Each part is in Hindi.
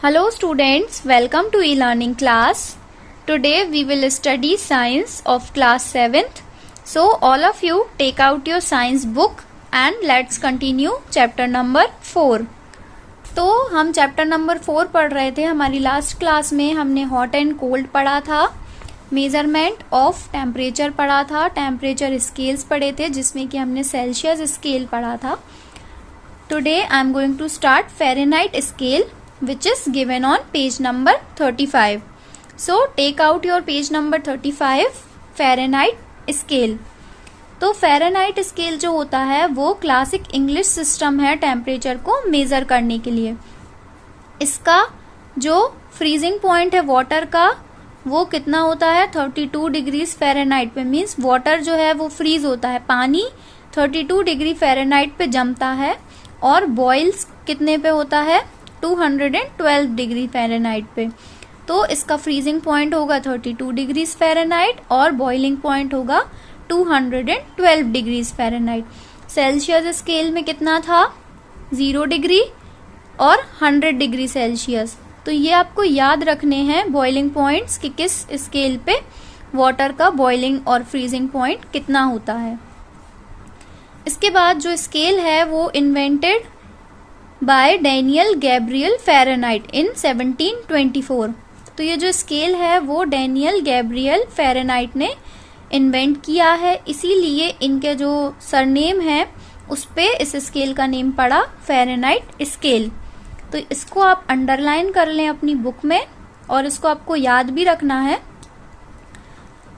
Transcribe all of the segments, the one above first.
Hello students, welcome to e-learning class. Today we will study science of class 7th. So all of you take out your science book and let's continue chapter number 4. तो हम चैप्टर नंबर 4 पढ़ रहे थे. हमारी लास्ट क्लास में हमने हॉट एंड कोल्ड पढ़ा था, मेजरमेंट ऑफ टेम्परेचर पढ़ा था, टेम्परेचर स्केल्स पढ़े थे जिसमें कि हमने सेल्सियस स्केल पढ़ा था. Today I am going to start Fahrenheit scale which is given on page number 35. So take out your page number 35 Fahrenheit scale. तो फ़ारेनहाइट स्केल जो होता है वो क्लासिक इंग्लिश सिस्टम है टेम्परेचर को मेजर करने के लिए. इसका जो फ्रीजिंग पॉइंट है वाटर का वो कितना होता है 32 डिग्रीज फ़ारेनहाइट पे. मीन्स वाटर जो है वो फ्रीज होता है, पानी 32 डिग्री फ़ारेनहाइट पे जमता है और बॉइल्स कितने पे होता है 212 डिग्री फ़ारेनहाइट पे. तो इसका फ्रीजिंग पॉइंट होगा 32 डिग्रीज फ़ारेनहाइट और बॉइलिंग पॉइंट होगा 212 डिग्रीज फ़ारेनहाइट. सेल्सियस स्केल में कितना था 0 डिग्री और 100 डिग्री सेल्सियस. तो ये आपको याद रखने हैं बॉइलिंग पॉइंट्स कि किस स्केल पे वाटर का बॉइलिंग और फ्रीजिंग पॉइंट कितना होता है. इसके बाद जो स्केल है वो invented by Daniel Gabriel Fahrenheit in 1724. तो ये जो स्केल है वो डैनियल गैब्रियल फ़ारेनहाइट ने इन्वेंट किया है, इसीलिए इनके जो सरनेम है उस पे इस स्केल का नेम पड़ा फ़ारेनहाइट स्केल. तो इसको आप अंडरलाइन कर लें अपनी बुक में और इसको आपको याद भी रखना है.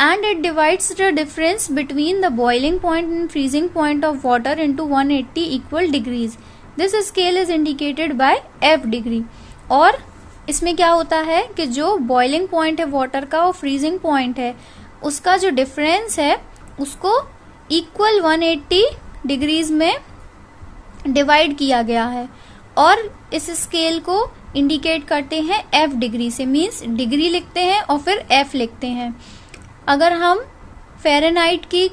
And it divides the difference between the boiling point and freezing point of water into 180 equal degrees. This scale is indicated by F degree. और इसमें क्या होता है कि जो बॉइलिंग पॉइंट है वाटर का और फ्रीजिंग पॉइंट है उसका जो डिफरेंस है उसको इक्वल 180 डिग्रीज में डिवाइड किया गया है और इस स्केल को इंडिकेट करते हैं F डिग्री से. मीन्स डिग्री लिखते हैं और फिर F लिखते हैं. अगर हम फ़ारेनहाइट की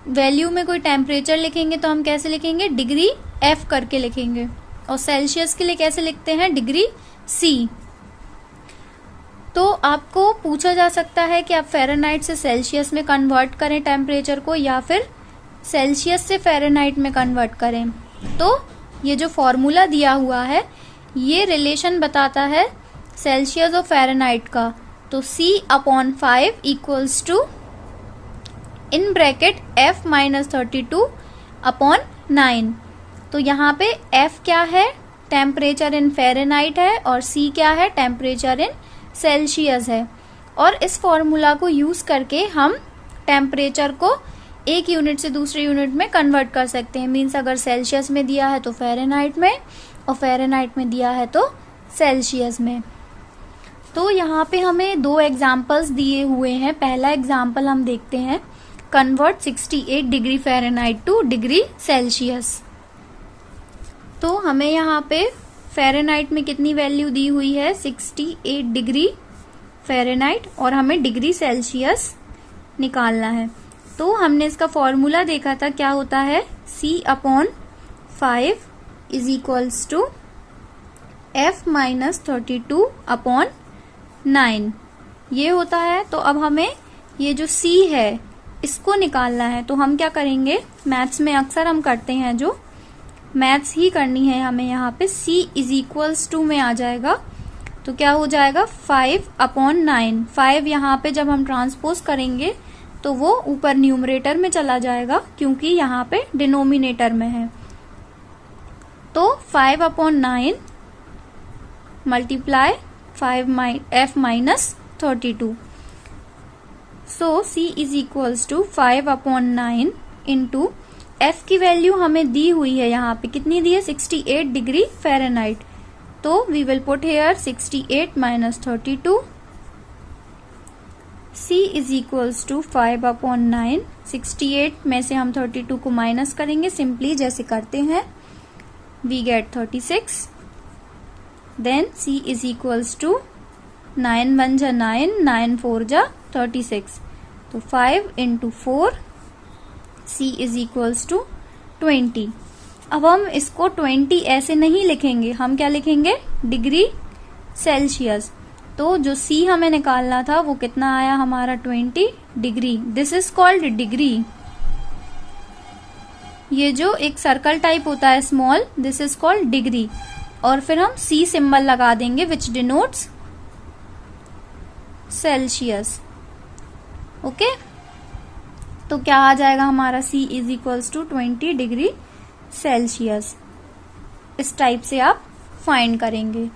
वैल्यू में कोई टेम्परेचर लिखेंगे तो हम कैसे लिखेंगे डिग्री F करके लिखेंगे और सेल्सियस के लिए कैसे लिखते हैं डिग्री C. तो आपको पूछा जा सकता है कि आप फ़ारेनहाइट से सेल्सियस में कन्वर्ट करें टेम्परेचर को या फिर सेल्सियस से फ़ारेनहाइट में कन्वर्ट करें. तो ये जो फॉर्मूला दिया हुआ है ये रिलेशन बताता है सेल्सियस और फ़ारेनहाइट का. तो C/5 equals to in bracket F - 32/9. तो यहाँ पे F क्या है टेम्परेचर इन फ़ारेनहाइट है और C क्या है टेम्परेचर इन सेल्सियस है. और इस फॉर्मूला को यूज करके हम टेम्परेचर को एक यूनिट से दूसरे यूनिट में कन्वर्ट कर सकते हैं. मीन्स अगर सेल्सियस में दिया है तो फ़ारेनहाइट में और फ़ारेनहाइट में दिया है तो सेल्सियस में. तो यहाँ पे हमें 2 एग्जाम्पल्स दिए हुए हैं. पहला एग्जाम्पल हम देखते हैं, convert 68 degree Fahrenheit two degree Celsius. तो हमें यहाँ पे फ़ारेनहाइट में कितनी वैल्यू दी हुई है 68 डिग्री फ़ारेनहाइट और हमें डिग्री सेल्सियस निकालना है. तो हमने इसका फॉर्मूला देखा था क्या होता है C/5 is equals to F - 32/9 ये होता है. तो अब हमें ये जो C है इसको निकालना है. तो हम क्या करेंगे, मैथ्स में अक्सर हम करते हैं जो मैथ्स ही करनी है हमें. यहाँ पे C इज इक्वल्स टू में आ जाएगा तो क्या हो जाएगा 5/9. 5 यहाँ पे जब हम ट्रांसपोज करेंगे तो वो ऊपर न्यूमरेटर में चला जाएगा क्योंकि यहाँ पे डिनोमिनेटर में है. तो 5/9 multiply F - 32. So C is equals to 5/9 into F की वैल्यू हमें दी हुई है यहाँ पे कितनी दी है 68 डिग्री फ़ारेनहाइट. तो we will put here 68 - 32. C is equals to 5/9. 68 में से हम 32 को माइनस करेंगे सिंपली जैसे करते हैं. We get 36. Then C is equals to 9 1 जा 9, 9 4 जा 36. तो 5 into 4 C is equals to 20. अब हम इसको 20 ऐसे नहीं लिखेंगे, हम क्या लिखेंगे डिग्री सेल्सियस। तो जो C हमें निकालना था वो कितना आया हमारा 20 degree. This is called degree. ये जो एक सर्कल टाइप होता है small, this is called degree. और फिर हम C सिंबल लगा देंगे विच डिनोट्स सेल्सियस। ओके, तो क्या आ जाएगा हमारा C is equals to 20 degree Celsius. इस टाइप से आप फाइंड करेंगे।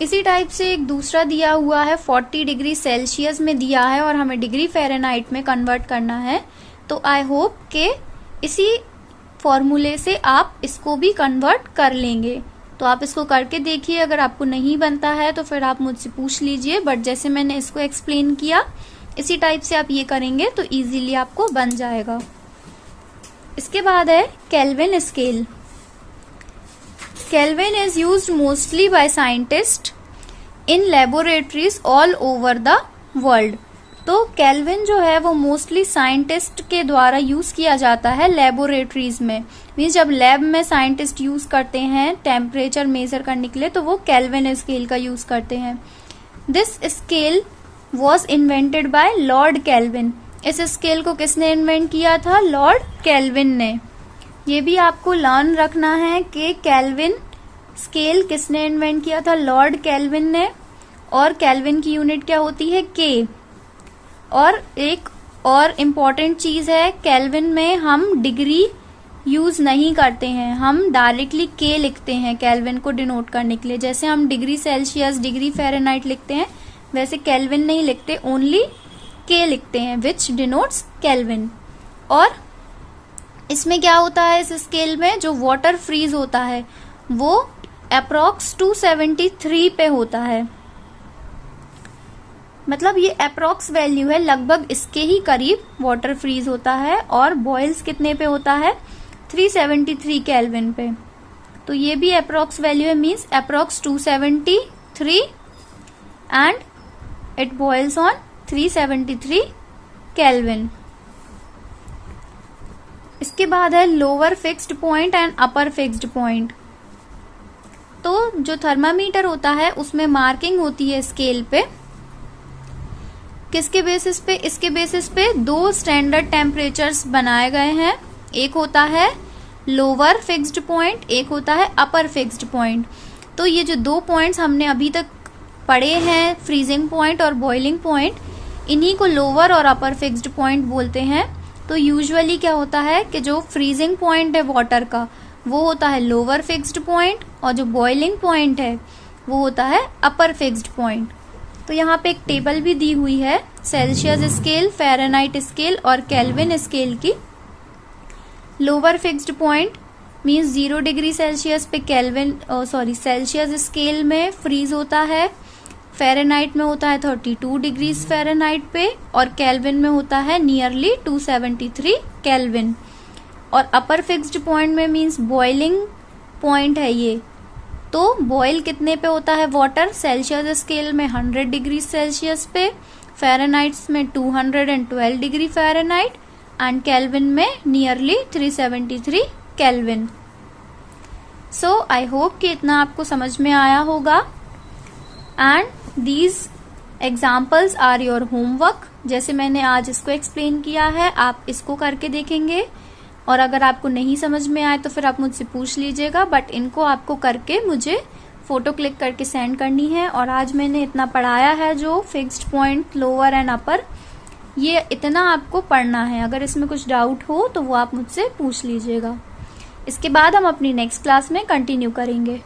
इसी टाइप से एक दूसरा दिया हुआ है 40 डिग्री सेल्सियस में दिया है और हमें डिग्री फ़ारेनहाइट में कन्वर्ट करना है। तो आई होप के इसी फॉर्मूले से आप इसको भी कन्वर्ट कर लेंगे। तो आप इसको करके देखिए, अगर आपको नहीं बनता है तो फिर आप मुझसे पूछ लीजिए, बट जैसे मैंने इसको एक्सप्लेन किया इसी टाइप से आप ये करेंगे तो इजीली आपको बन जाएगा। इसके बाद है kelvin scale. Kelvin is used mostly by scientists in laboratories all over the world। तो केल्विन जो है वो मोस्टली साइंटिस्ट के द्वारा यूज किया जाता है लेबोरेटरीज में। मीन्स जब लैब में साइंटिस्ट यूज करते हैं टेम्परेचर मेजर करने के लिए तो वो केल्विन स्केल का यूज करते हैं। This scale was invented by Lord kelvin. इस स्केल को किसने इन्वेंट किया था? लॉर्ड केल्विन ने। ये भी आपको लर्न रखना है कि केल्विन स्केल किसने इन्वेंट किया था? लॉर्ड केल्विन ने। और केल्विन की यूनिट क्या होती है? के। और एक और इम्पॉर्टेंट चीज है, केल्विन में हम डिग्री यूज नहीं करते हैं, हम डायरेक्टली के लिखते हैं केल्विन को डिनोट करने के लिए। जैसे हम डिग्री सेल्सियस, डिग्री फ़ारेनहाइट लिखते हैं वैसे केल्विन नहीं लिखते, ओनली के लिखते हैं विच डिनोट्स केल्विन। और इसमें क्या होता है, इस स्केल में जो वाटर फ्रीज होता है वो अप्रॉक्स 273 पे होता है। मतलब ये अप्रॉक्स वैल्यू है, लगभग इसके ही करीब वाटर फ्रीज होता है। और बॉयल्स कितने पे होता है? 373 केल्विन पे। तो ये भी अप्रॉक्स वैल्यू है, means approx 273 and it boils on 373 kelvin. इसके बाद है lower fixed point and upper fixed point. तो जो थर्मामीटर होता है उसमें मार्किंग होती है स्केल पे। किसके बेसिस पे? इसके बेसिस पे दो स्टैंडर्ड टेम्परेचर्स बनाए गए हैं। एक होता है लोअर फिक्स्ड पॉइंट, एक होता है अपर फिक्स्ड पॉइंट। तो ये जो दो पॉइंट्स हमने अभी तक पढ़े हैं, फ्रीजिंग पॉइंट और बॉइलिंग पॉइंट, इन्हीं को लोअर और अपर फिक्स्ड पॉइंट बोलते हैं। तो यूजुअली क्या होता है कि जो फ्रीजिंग पॉइंट है वाटर का वो होता है लोअर फिक्स्ड पॉइंट और जो बॉइलिंग पॉइंट है वो होता है अपर फिक्स्ड पॉइंट। तो यहाँ पे एक टेबल भी दी हुई है सेल्सियस स्केल, फ़ारेनहाइट स्केल और केल्विन स्केल की। Lower fixed point means 0 degree Celsius पे सेल्सियस स्केल में फ्रीज होता है। फ़ारेनहाइट में होता है 32 डिग्रीज फ़ारेनहाइट पे और केल्विन में होता है नियरली 273 केल्विन। और अपर फिक्स्ड पॉइंट में मीन्स बॉइलिंग पॉइंट है ये। तो बॉयल कितने पे होता है वाटर? सेल्सियस स्केल में 100 डिग्री सेल्सियस पे, फ़ारेनहाइट में 212 डिग्री फ़ारेनहाइट एंड केल्विन में nearly 373 kelvin. So I hope कि इतना आपको समझ में आया होगा। And these examples are your homework. जैसे मैंने आज इसको एक्सप्लेन किया है आप इसको करके देखेंगे और अगर आपको नहीं समझ में आए तो फिर आप मुझसे पूछ लीजिएगा, बट इनको आपको करके मुझे फोटो क्लिक करके सेंड करनी है। और आज मैंने इतना पढ़ाया है जो fixed point, lower and upper, ये इतना आपको पढ़ना है। अगर इसमें कुछ डाउट हो तो वो आप मुझसे पूछ लीजिएगा। इसके बाद हम अपनी नेक्स्ट क्लास में कंटिन्यू करेंगे।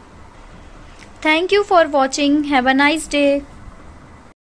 Thank you for watching. Have a nice day.